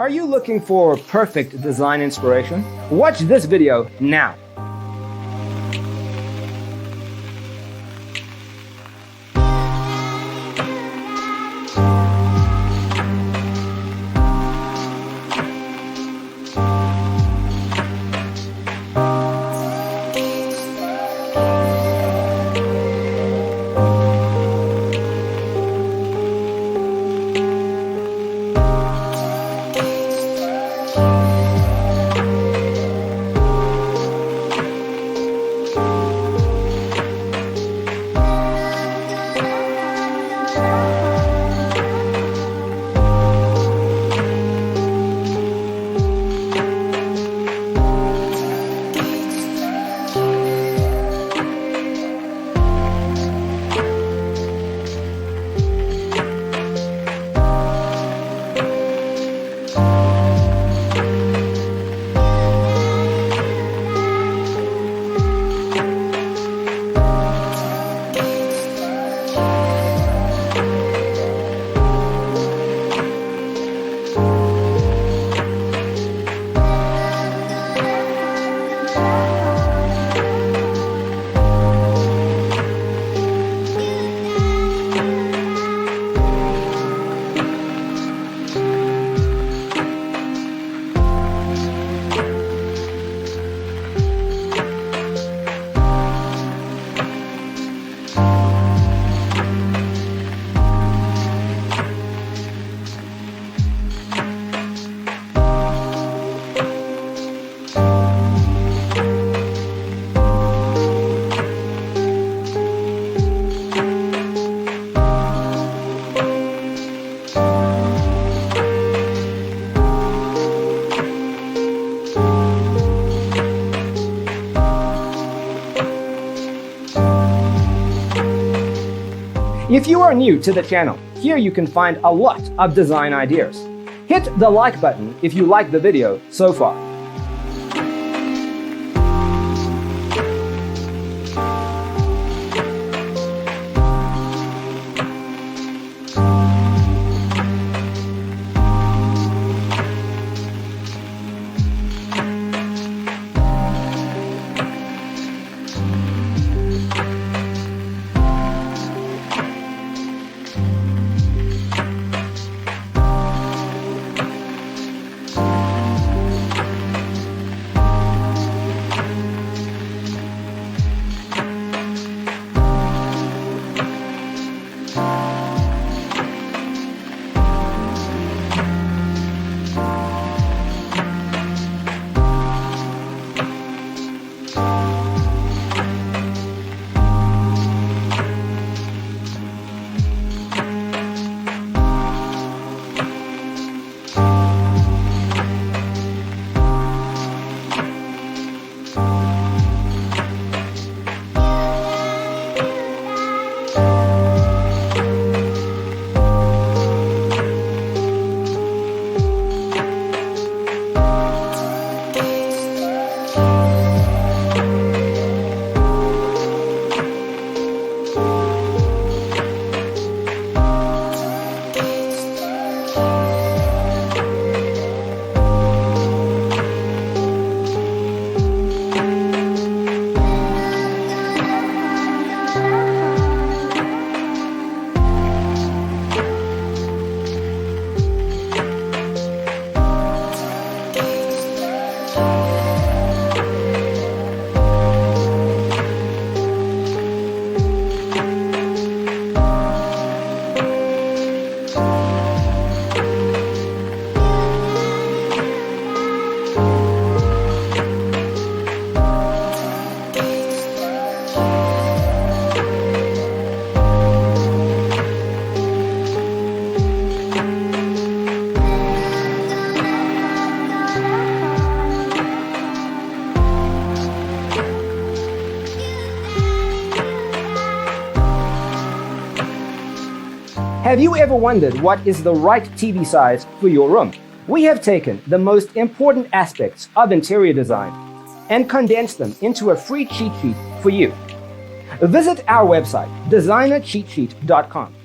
Are you looking for perfect design inspiration? Watch this video now. If you are new to the channel, here you can find a lot of design ideas. Hit the like button if you like the video so far. Have you ever wondered what is the right TV size for your room? We have taken the most important aspects of interior design and condensed them into a free cheat sheet for you. Visit our website, designercheatsheet.com.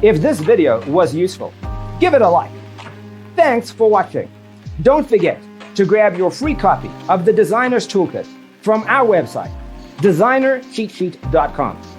If this video was useful, give it a like. Thanks for watching. Don't forget to grab your free copy of the Designer's Toolkit from our website, designercheatsheet.com.